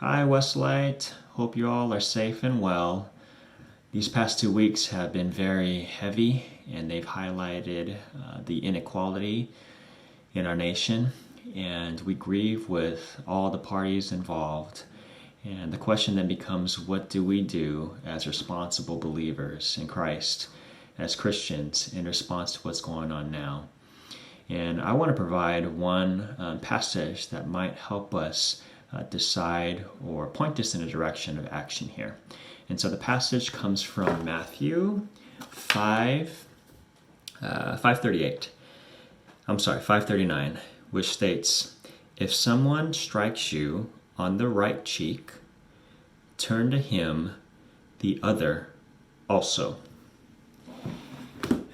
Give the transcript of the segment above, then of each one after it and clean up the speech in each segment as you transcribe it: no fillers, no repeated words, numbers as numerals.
Hi, Westlight. Hope you all are safe and well. These past 2 weeks have been very heavy, and they've highlighted the inequality in our nation, and we grieve with all the parties involved. And the question then becomes, what do we do as responsible believers in Christ, as Christians, in response to what's going on now? And I want to provide one passage that might help us decide or point us in a direction of action here. And so the passage comes from Matthew 5:39, which states, "If someone strikes you on the right cheek, turn to him the other also."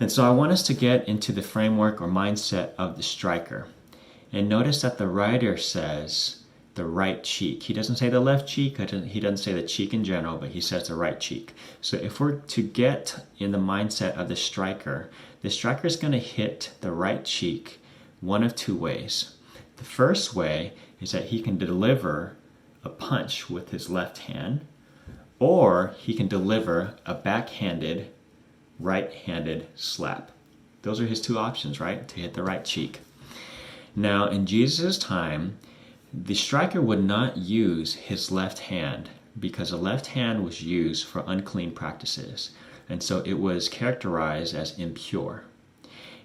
And so I want us to get into the framework or mindset of the striker. And notice that the writer says the right cheek. He doesn't say the left cheek, he doesn't say the cheek in general, but he says the right cheek. So if we're to get in the mindset of the striker is going to hit the right cheek one of two ways. The first way is that he can deliver a punch with his left hand, or he can deliver a backhanded, right-handed slap. Those are his two options, right? To hit the right cheek. Now, in Jesus' time, the striker would not use his left hand because the left hand was used for unclean practices. And so it was characterized as impure.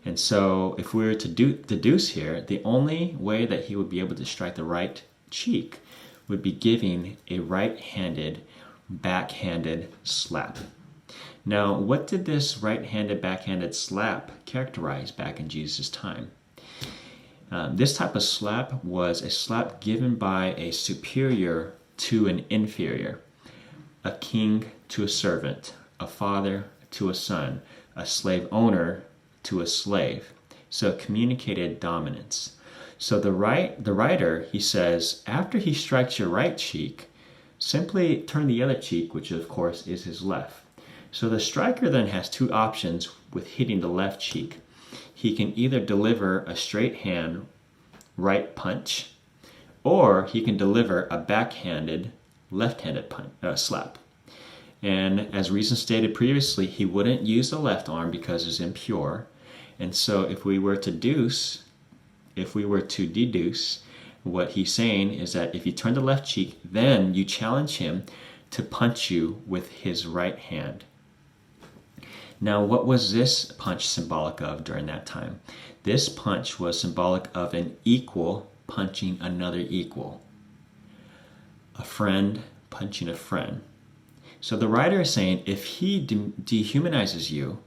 And so if we were to deduce here, the only way that he would be able to strike the right cheek would be giving a right-handed, backhanded slap. Now, what did this right-handed, backhanded slap characterize back in Jesus' time? This type of slap was a slap given by a superior to an inferior, a king to a servant, a father to a son, a slave owner to a slave. So it communicated dominance. So the writer, he says, after he strikes your right cheek, simply turn the other cheek, which of course is his left. So the striker then has two options with hitting the left cheek. He can either deliver a straight hand right punch, or he can deliver a backhanded left-handed slap. And as reason stated previously, he wouldn't use the left arm because it's impure. And so if we were to deduce, what he's saying is that if you turn the left cheek, then you challenge him to punch you with his right hand. Now, what was this punch symbolic of during that time? This punch was symbolic of an equal punching another equal. A friend punching a friend. So the writer is saying if he dehumanizes you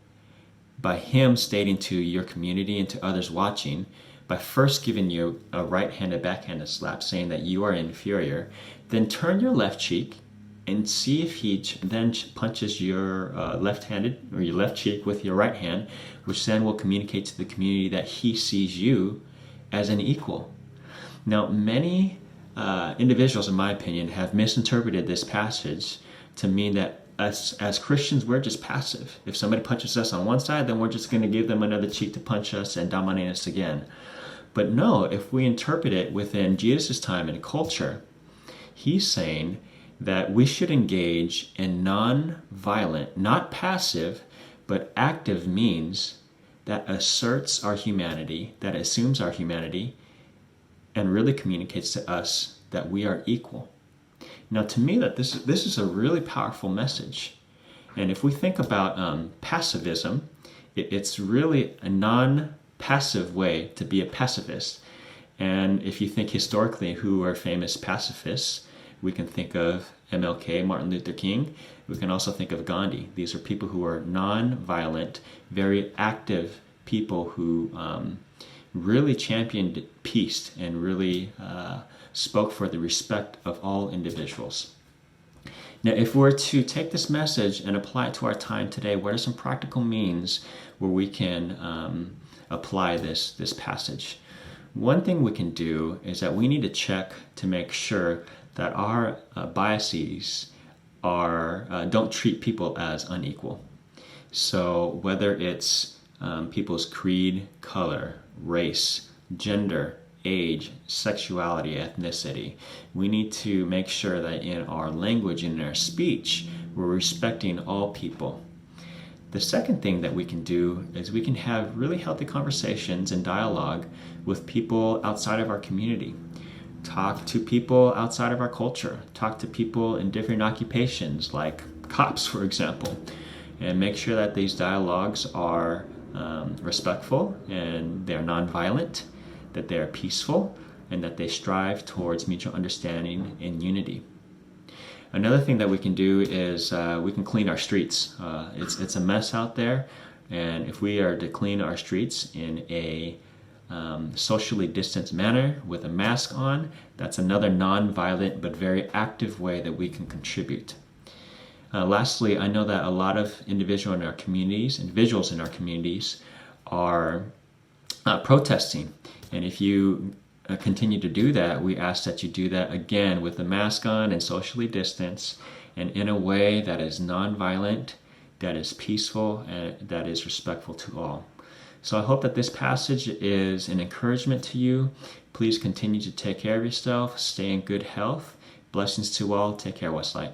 by him stating to your community and to others watching, by first giving you a right-handed, backhanded slap saying that you are inferior, then turn your left cheek and see if he then punches your left-handed or your left cheek with your right hand, which then will communicate to the community that he sees you as an equal. Now, many individuals, in my opinion, have misinterpreted this passage to mean that as Christians, we're just passive. If somebody punches us on one side, then we're just going to give them another cheek to punch us and dominate us again. But no, if we interpret it within Jesus' time and culture, he's saying that we should engage in non-violent, not passive, but active means that asserts our humanity, that assumes our humanity, and really communicates to us that we are equal. Now, to me, that this is a really powerful message. And if we think about passivism, it's really a non-passive way to be a pacifist. And if you think historically who are famous pacifists, we can think of MLK, Martin Luther King. We can also think of Gandhi. These are people who are non-violent, very active people who really championed peace and really spoke for the respect of all individuals. Now, if we're to take this message and apply it to our time today, what are some practical means where we can apply this passage? One thing we can do is that we need to check to make sure that our biases don't treat people as unequal. So whether it's people's creed, color, race, gender, age, sexuality, ethnicity. We need to make sure that in our language and in our speech, we're respecting all people. The second thing that we can do is we can have really healthy conversations and dialogue with people outside of our community. Talk to people outside of our culture. Talk to people in different occupations, like cops, for example, and make sure that these dialogues are respectful and they're nonviolent, that they're peaceful, and that they strive towards mutual understanding and unity. Another thing that we can do is we can clean our streets. It's a mess out there, and if we are to clean our streets in a socially distanced manner with a mask on, that's another non-violent but very active way that we can contribute. Lastly, I know that a lot of individuals in our communities are protesting, and if you continue to do that, we ask that you do that again with the mask on and socially distanced, and in a way that is non-violent, that is peaceful, and that is respectful to all. So I hope that this passage is an encouragement to you. Please continue to take care of yourself, stay in good health. Blessings to all. Take care, Westlight.